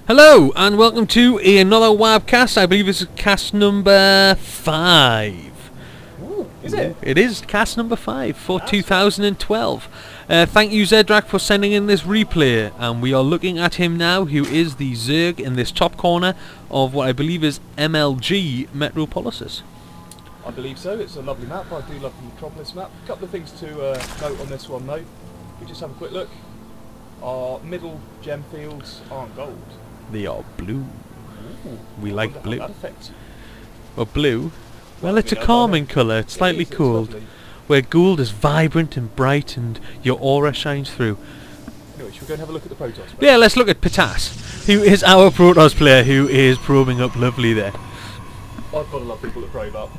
Hello and welcome to another WABcast. I believe this is cast number 5. Ooh, is it? It is cast number 5 for 2012. Thank you ZedraC for sending in this replay, and we are looking at him now, who is the Zerg in this top corner of what I believe is MLG Metropolises. I believe so. It's a lovely map. I do love the Metropolis map. A couple of things to note on this one though. We just have a quick look. Our middle gem fields aren't gold. They are blue. Ooh, We like blue. That affects. Well, blue? Well, it's a calming colour. It's slightly cold. It's where gold is vibrant and bright and your aura shines through. Anyway, should we go and have a look at the Protoss? Yeah, let's look at Pitas, who is our Protoss player, who is probing up lovely there. I've got to love people that probe up.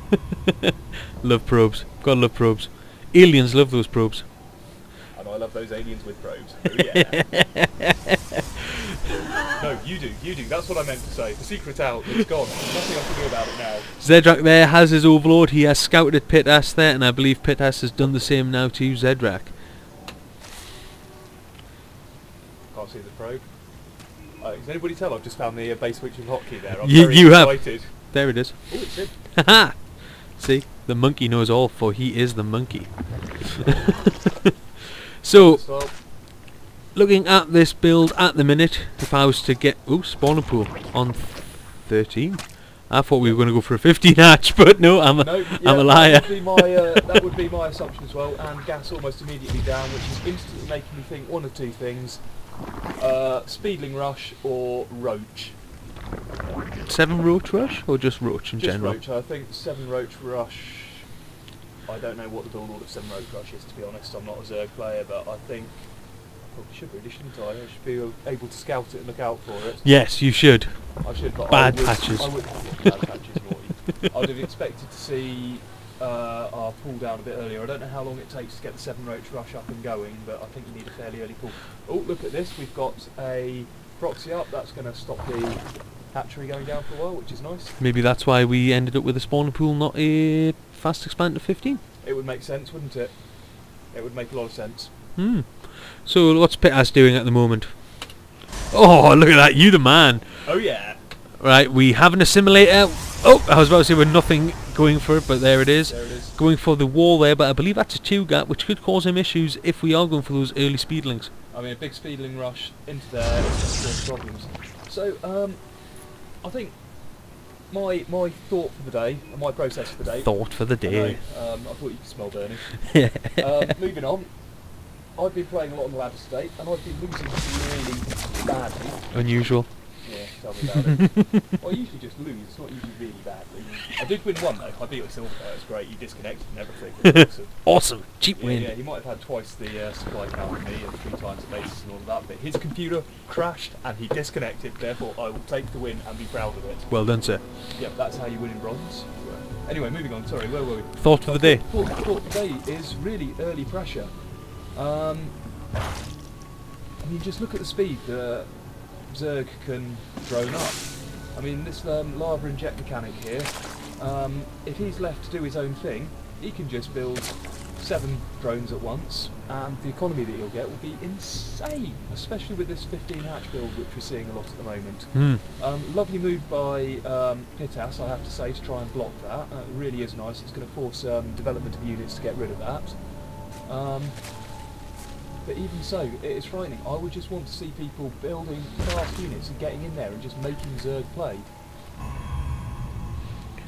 Love probes. Gotta love probes. Aliens love those probes. And I love those aliens with probes. Oh yeah. No, you do. That's what I meant to say. The secret's out. It's gone. There's nothing I can do about it now. ZedraC there has his overlord. He has scouted Pitas there, and I believe Pitas has done the same now to ZedraC. Can't see the probe. Can anybody tell I've just found the base switching hotkey there? I'm You very excited. There it is. Oh, it's in. Haha! See, the monkey knows all, for he is the monkey. So, looking at this build at the minute, if I was to get... Ooh, spawner pool on 13. I thought we were going to go for a 15 hatch, but no, I'm a liar. That would be my assumption as well, and gas almost immediately down, which is instantly making me think one of two things. Speedling Rush or Roach. 7 Roach Rush, or just Roach in general? Roach, I think 7 Roach Rush. I don't know what the build order of 7 Roach Rush is, to be honest. I'm not a Zerg player, but I think I probably should really, shouldn't I? I should be able to scout it and look out for it. Yes, you should. I should, but bad patches. I would, yeah, bad patches, naughty. I would have expected to see our pull down a bit earlier. I don't know how long it takes to get the 7 Roach Rush up and going, but I think you need a fairly early pull. Oh, look at this. We've got a proxy up. That's going to stop the hatchery going down for a while, which is nice. Maybe that's why we ended up with a spawner pool, not a fast expand to 15. It would make sense, wouldn't it? It would make a lot of sense. So what's Pitas doing at the moment? Oh, look at that, you the man. Oh yeah. Right, we have an assimilator. Oh, I was about to say we're nothing going for it, but there it is. There it is. Going for the wall there, but I believe that's a 2 gap, which could cause him issues if we are going for those early speedlings. I mean, a big speedling rush into there is going to cause problems. So, I think my thought for the day, and my process for the day... Thought for the day. I thought you could smell burning. Moving on. I've been playing a lot on the ladder today, and I've been losing really badly. Unusual. Yeah, tell me about it. I usually just lose, it's not usually really badly. I did win one though, I beat a silver player, it's great, you disconnected and everything. Awesome. Awesome, cheap win. Yeah, he might have had twice the supply count of me and 3 times the basis and all of that, but his computer crashed and he disconnected, therefore I will take the win and be proud of it. Well done, sir. Yep, that's how you win in bronze. Anyway, moving on, sorry, where were we? Thought for the day. Thought for the day is really early pressure. I mean, just look at the speed that Zerg can drone up. I mean, this lava inject mechanic here, if he's left to do his own thing, he can just build 7 drones at once, and the economy that he'll get will be insane, especially with this 15 hatch build, which we're seeing a lot at the moment. Lovely move by Pitas, I have to say, to try and block that. It really is nice. It's going to force development of units to get rid of that. But even so, it is frightening. I would just want to see people building fast units and getting in there and just making Zerg play.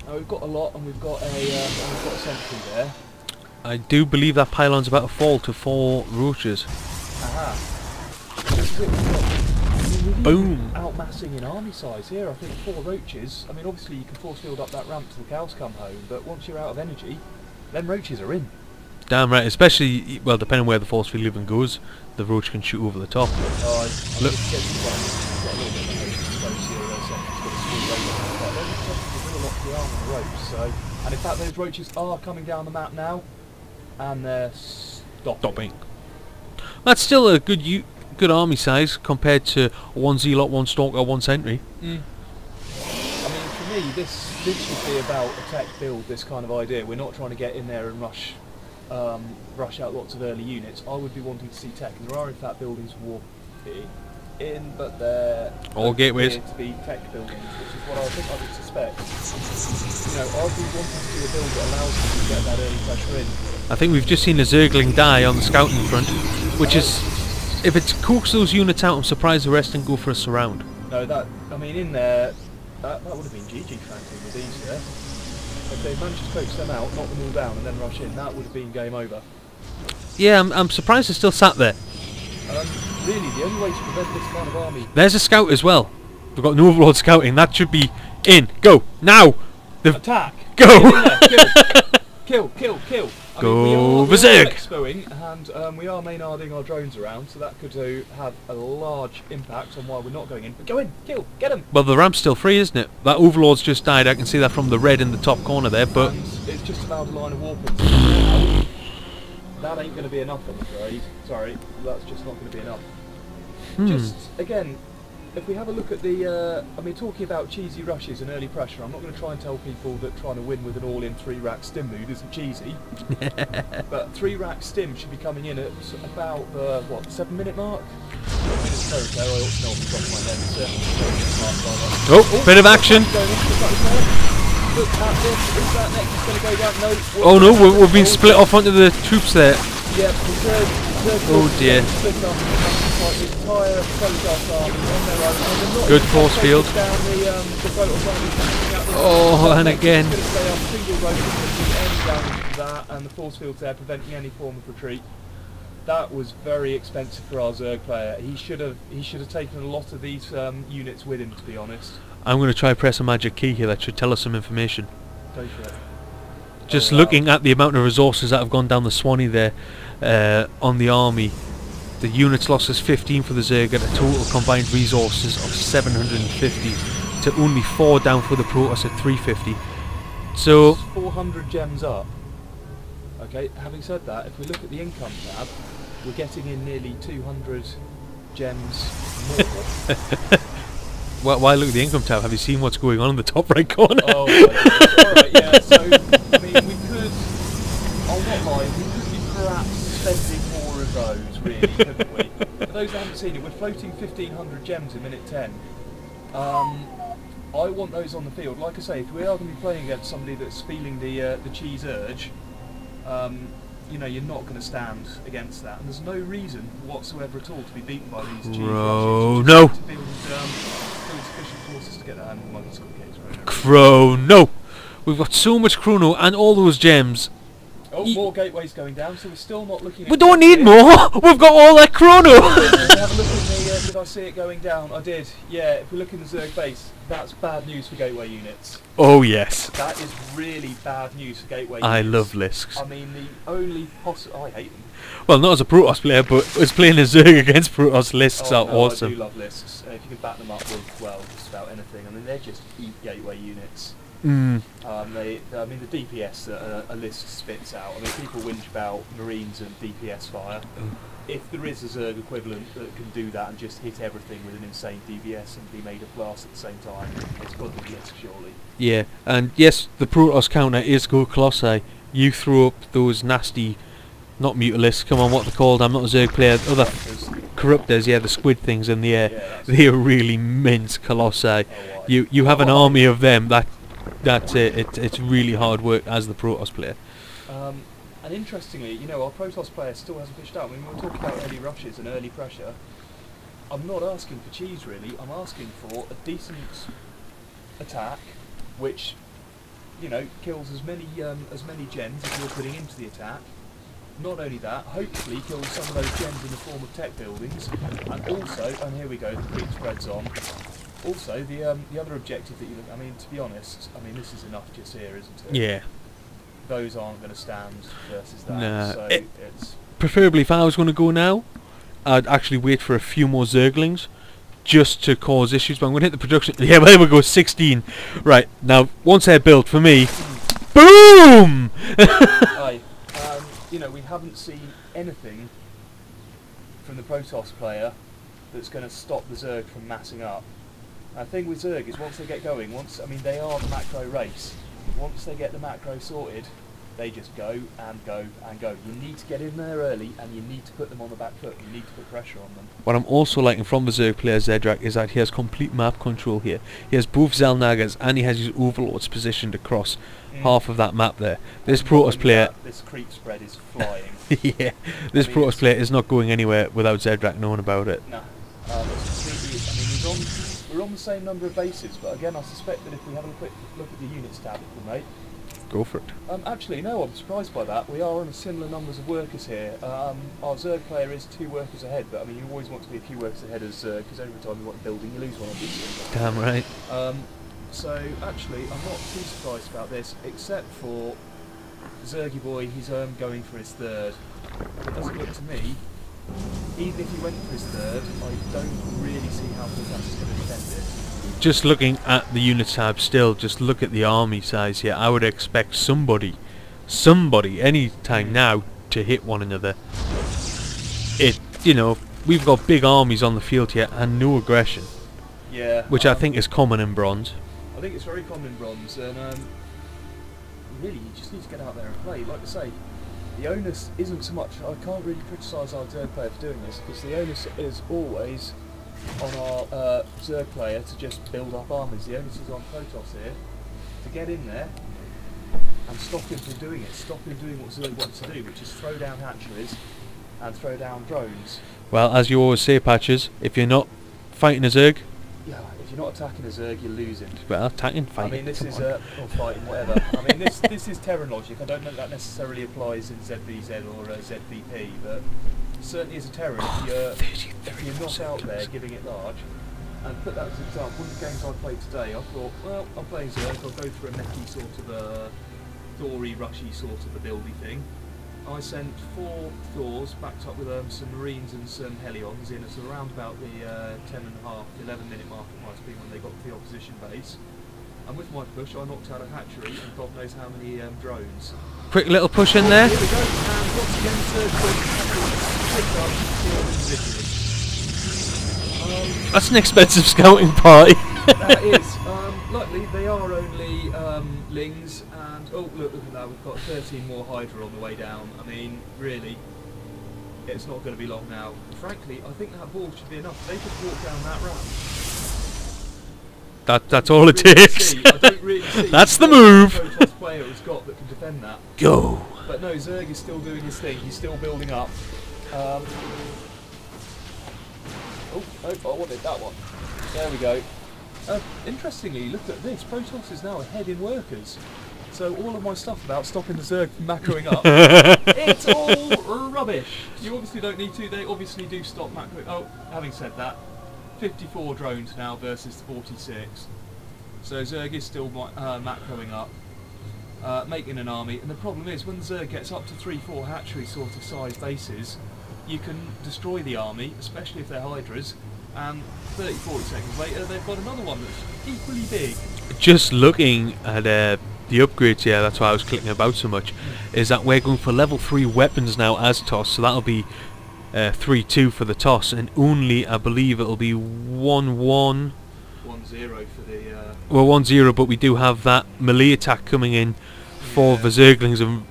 Now we've got a lot, and we've got a sentry there. I do believe that pylon's about to fall to 4 roaches. Aha. This is it. We've got, Boom. Outmassing in army size here. I think 4 roaches. I mean, obviously you can force field up that ramp till the cows come home, but once you're out of energy, then roaches are in. Damn right, especially, well, depending where the force field even goes, the roach can shoot over the top. Look. And in fact, those roaches are coming down the map now, and they're stopping. That's still a good army size compared to 1 zealot, 1 stalker, 1 sentry. I mean, for me, this should be about a tech build. This kind of idea. We're not trying to get in there and rush out lots of early units. I would be wanting to see tech, and there are in fact buildings for in, but they're all gateways to be tech buildings, which is what I think I would suspect. You know, I'd be wanting to do a build that allows them to get that early pressure in. I think we've just seen a Zergling die on the scouting front, which is, if it coax those units out, I'm surprised the rest didn't go for a surround. No, that, I mean, in there, that would have been GG frankly with these there. If they managed to coax them out, knock them all down and then rush in, that would have been game over. Yeah, I'm surprised they're still sat there. Really, the only way to prevent this kind of army... There's a scout as well. We've got an overlord scouting, that should be in. Go, now! Attack! Go! Kill! I Go mean, we berserk! are expoing, and we are maynarding our drones around, so that could have a large impact on why we're not going in. But go in, kill, get them! Well, the ramp's still free, isn't it? That overlord's just died, I can see that from the red in the top corner there, but... And it's just about a line of warping. That ain't going to be enough, I'm afraid. Sorry, that's just not going to be enough. Just, again, if we have a look at the... I mean, talking about cheesy rushes and early pressure, I'm not going to try and tell people that trying to win with an all-in 3-rack stim mood isn't cheesy. But 3-rack stim should be coming in at about the, what, 7-minute mark? Oh, bit of action! Look at this, is that next going to go down? No. Oh no, we've been split off onto the troops there. Yeah, oh dear. Good force field. Oh, and again. And the force field there preventing any form of retreat. That was very expensive for our Zerg player. He should have taken a lot of these units with him, to be honest. I'm going to try press a magic key here that should tell us some information. Go for it. Just looking at the amount of resources that have gone down the Swanee there on the army, the units lost is 15 for the Zerg at a total combined resources of 750 to only 4 down for the Protoss at 350. So 400 gems up. Okay, having said that, if we look at the income tab, we're getting in nearly 200 gems more. Well, why look at the income tab? Have you seen what's going on in the top right corner? Oh, alright, yeah, so, I mean, we could, I'll not lie, we could be perhaps spending more of those, really, couldn't we? For those that haven't seen it, we're floating 1500 gems in minute 10. I want those on the field. Like I say, if we are going to be playing against somebody that's feeling the cheese urge, you know, you're not going to stand against that, and there's no reason whatsoever at all to be beaten by these cheese rushes. No! To build sufficient forces to get that hand monkey skull case right. Chrono! We've got so much chrono and all those gems. Oh, more gateways going down, so we're still not looking at... We don't need more! We've got all that chrono! Have a look at the, did I see it going down? I did. Yeah, if we look in the Zerg base, that's bad news for gateway units. Oh yes. That is really bad news for gateway units. I love Lisks. I mean, the only possible... I hate them. Well, not as a Protoss player, but as playing a Zerg against Protoss, Lisks are awesome. I do love Lisks. If you can back them up with, well, just about anything. I mean, they're just eat gateway units. I mean, the DPS that a list spits out. I mean, people whinge about Marines and DPS fire. If there is a Zerg equivalent that can do that and just hit everything with an insane DPS and be made of glass at the same time, it's got to be Lisk, surely. Yeah, and yes, the Protoss counter is Go Colossi. You threw up those nasty, not Mutalisks, come on, what they're called, I'm not a Zerg player, other Corruptors, yeah, the squid things in the air. Yeah, they're really mince Colossi. Oh, you have an army of them, that's it. It's really hard work as the Protoss player. And interestingly, you know, our Protoss player still hasn't pushed out. I mean, we're talking about early rushes and early pressure. I'm not asking for cheese, really. I'm asking for a decent attack, which, you know, kills as many gens as you're putting into the attack. Not only that, hopefully kills some of those gens in the form of tech buildings, and also, and here we go, the creep spreads on. Also, the other objective that I mean, to be honest, I mean, this is enough just here, isn't it? Yeah. Those aren't going to stand versus that. Nah. So it's preferably, if I was going to go now, I'd actually wait for a few more Zerglings, just to cause issues. But I'm going to hit the production. Yeah, well, there we go, 16. Right now, once they're built for me, boom! Aye. You know, we haven't seen anything from the Protoss player that's going to stop the Zerg from massing up. The thing with Zerg is once they get going, I mean, they are the macro race. Once they get the macro sorted, They just go and go and go. You need to get in there early, and you need to put them on the back foot. You need to put pressure on them. What I'm also liking from the Zerg player ZedraC is that he has complete map control here. He has both Zelnagas and he has his overlords positioned across half of that map there. This Protoss player... This creep spread is flying. Yeah, this Protoss player is not going anywhere without ZedraC knowing about it. No. It's completely... I mean, we're on the same number of bases, but again, I suspect that if we have a quick look at the units tab, mate. Go for it. Actually, no, I'm surprised by that. We are on a similar numbers of workers here. Our Zerg player is 2 workers ahead, but I mean, you always want to be a few workers ahead as Zerg, because every time you want a building, you lose one, obviously. Damn right. So, actually, I'm not too surprised about this, except for Zergy boy, he's going for his 3rd. It doesn't look to me, even if he went for his 3rd, I don't really see how Pitas is going to defend it. Just looking at the unit tab still, just look at the army size here. I would expect somebody any time now to hit one another. You know, we've got big armies on the field here and no aggression. Yeah. Which I think is common in Bronze. I think it's very common in Bronze, and really you just need to get out there and play. Like I say, the onus isn't so much, I can't really criticise our Zerg player for doing this, because the onus is always on our Zerg player to just build up armies. The onus is on Protoss here to get in there and stop him from doing it, stop him doing what Zerg wants to do, which is throw down hatcheries and throw down drones. Well, as you always say, Patches, if you're not fighting a Zerg... Yeah, if you're not attacking a Zerg, you're losing. Well, attacking, fighting. I mean, this is or fighting, whatever. I mean, this is Terran logic. I don't know if that necessarily applies in ZvZ or ZvP, but certainly as a Terran, if you're not out there giving it large, and put that as an example, one of the games I played today, I thought, well, I'm playing Zerg, I'll go for a mechy sort of a Thory, rushy sort of a buildy thing. I sent 4 Thors backed up with some Marines and some Helions in at around about the 10.5, 11 minute mark it might have been when they got to the opposition base. And with my push I knocked out a hatchery and God knows how many drones. Quick little push in there. Here we go, and once again Zerg picked up individually. That's an expensive scouting party. That is. Luckily they are only Lings, and oh look at that, we've got 13 more Hydra on the way down. I mean, really, it's not going to be long now. And frankly, I think that ball should be enough. They could walk down that ramp. That's all it takes. I don't really see That's the move. Protoss player has got that can defend that. Go. But no, Zerg is still doing his thing. He's still building up. Oh, I wanted that one. There we go. Interestingly, look at this. Protoss is now ahead in workers. So all of my stuff about stopping the Zerg from macroing up, it's all rubbish. You obviously don't need to. They obviously do stop macroing. Oh, having said that, 54 drones now versus 46. So Zerg is still macroing up, making an army. And the problem is, when the Zerg gets up to 3-4 hatchery sort of size bases, you can destroy the army, especially if they're Hydras. And 30-40 seconds later they've got another one that's equally big. Just looking at the upgrades here, that's why I was clicking about so much, is that we're going for level 3 weapons now as TOS, so that'll be 3-2 for the TOS, and only, I believe, it'll be 1-1. 1-0 for the... Well, 1-0, but we do have that melee attack coming in for the Zerglings,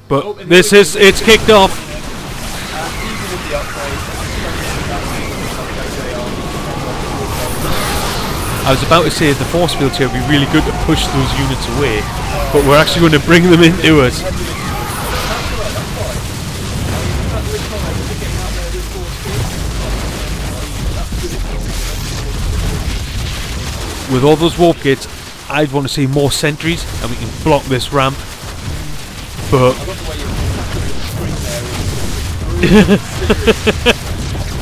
but this is, it's kicked off. Even with the upgrade, I was about to say the force fields here would be really good to push those units away, but we're actually going to bring them into us. With all those warp gates, I'd want to see more sentries and we can block this ramp. But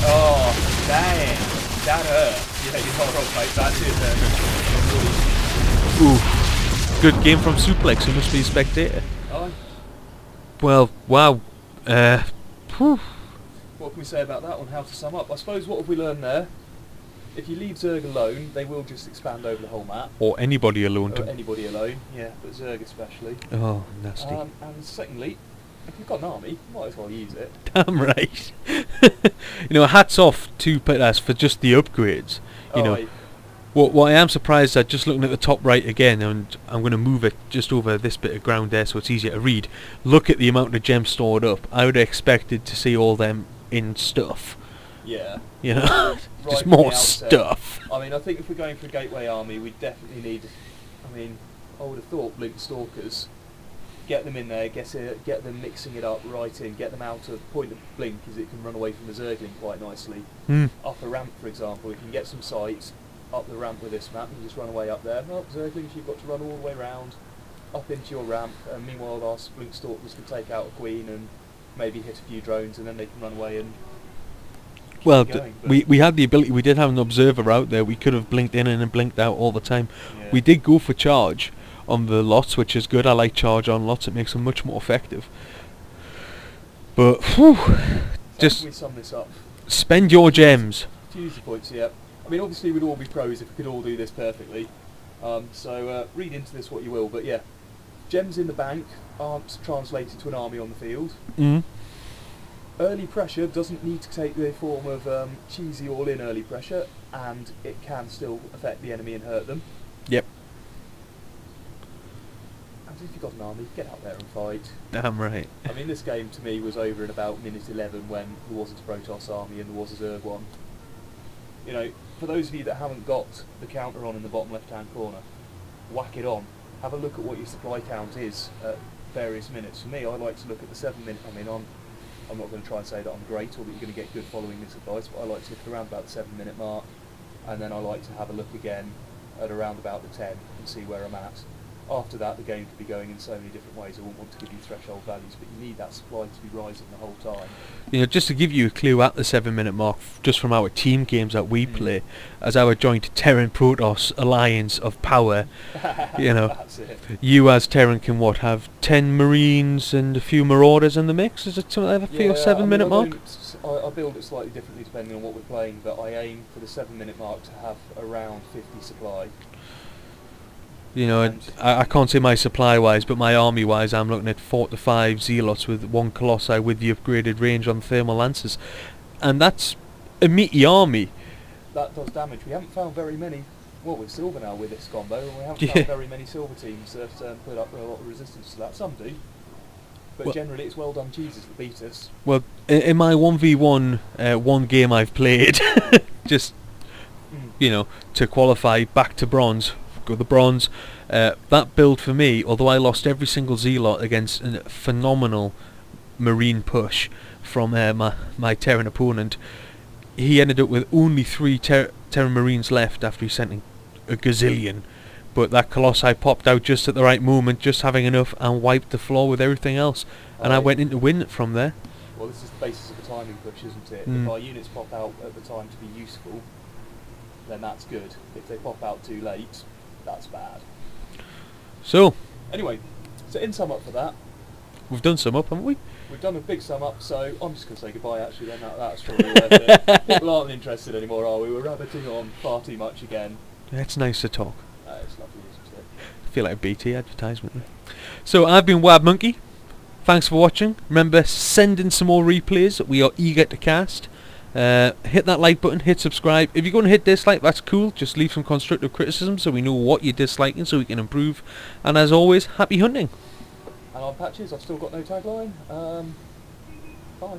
oh, damn, that hurt. Yeah, you know what, mate, that's it. Ooh, good game from Suplex, who must be a spectator. Oh. Well, wow. What can we say about that one? How to sum up? I suppose what have we learned there? If you leave Zerg alone, they will just expand over the whole map. Or anybody alone. Or anybody alone, yeah, but Zerg especially. Oh, nasty. And secondly, if you've got an army, you might as well use it. Damn right. You know, hats off to Pitas for just the upgrades. You know, What I am surprised at, just looking at the top right again, and I'm going to move it just over this bit of ground there so it's easier to read. Look at the amount of gems stored up. I would have expected to see all them in stuff. Yeah. You know, Right just from more the outset. stuff. I mean, I think if we're going for a gateway army, we definitely need. I mean, I would have thought Blink Stalkers. Get them in there, get them mixing it up right in, get them out of point of Blink, as it can run away from the Zergling quite nicely. Up a ramp, for example, we can get some sight up the ramp with this map and just run away up there. No, Zerglings, you've got to run all the way round, up into your ramp, and meanwhile our Blink Stalkers can take out a Queen and maybe hit a few drones, and then they can run away and keep Well, going, we had the ability, we did have an observer out there, we could have blinked in and then blinked out all the time. Yeah. We did go for charge on the lots, which is good. I like charge on lots, it makes them much more effective. But, whew, just we sum this up. spend your gems. To use the points, yeah. I mean, obviously we'd all be pros if we could all do this perfectly. So read into this what you will, but yeah. Gems in the bank aren't translated to an army on the field. Early pressure doesn't need to take the form of cheesy all-in early pressure, and it can still affect the enemy and hurt them. Yep. And if you've got an army, get out there and fight. Damn right. I mean, this game to me was over in about minute 11 when there wasn't a Protoss army and there was a Zerg one. You know, for those of you that haven't got the counter on in the bottom left-hand corner, whack it on. Have a look at what your supply count is at various minutes. For me, I like to look at the 7 minute. I mean, I'm not going to try and say that I'm great or that you're going to get good following this advice, but I like to look at around about the 7 minute mark, and then I like to have a look again at around about the 10 and see where I'm at. After that, the game could be going in so many different ways. I wouldn't want to give you threshold values, but you need that supply to be rising the whole time. You know, just to give you a clue at the 7 minute mark, just from our team games that we play, as our joint Terran Protoss alliance of power, you know, That's it. you as Terran can have 10 Marines and a few Marauders in the mix? Is it something like that for your 7 minute mark? I build it slightly differently depending on what we're playing, but I aim for the 7 minute mark to have around 50 supply. You know, I can't say my supply-wise, but my army-wise, I'm looking at 4 to 5 Zealots with 1 Colossi with the upgraded range on Thermal Lancers. And that's a meaty army. That does damage. We haven't found very many, well, we're silver now with this combo, and we haven't found very many silver teams that put up a lot of resistance to that. Some do, but well, generally it's well done cheeses that beat us. Well, in my 1v1 one game I've played, just, you know, to qualify back to bronze, the bronze, that build for me, although I lost every single Zealot against a phenomenal Marine push from my Terran opponent, he ended up with only 3 Terran Marines left after he sent in a gazillion, but that Colossi popped out just at the right moment, just having enough, and wiped the floor with everything else, and I went in to win it from there. Well, this is the basis of a timing push, isn't it? If our units pop out at the time to be useful, then that's good. If they pop out too late, that's bad. So anyway, so in sum up for that, we've done sum up, haven't we? We've done a big sum up, so I'm just going to say goodbye actually then. That's probably worth it. People aren't interested anymore, are we? We're rabbiting on far too much again. Yeah, it's nice to talk. It's lovely, isn't it? I feel like a BT advertisement. So I've been Wab Monkey. Thanks for watching. Remember, send in some more replays. We are eager to cast. Hit that like button, hit subscribe. If you're going to hit dislike, that's cool. Just leave some constructive criticism so we know what you're disliking so we can improve. And as always, happy hunting. And on Patches, I've still got no tagline. Bye.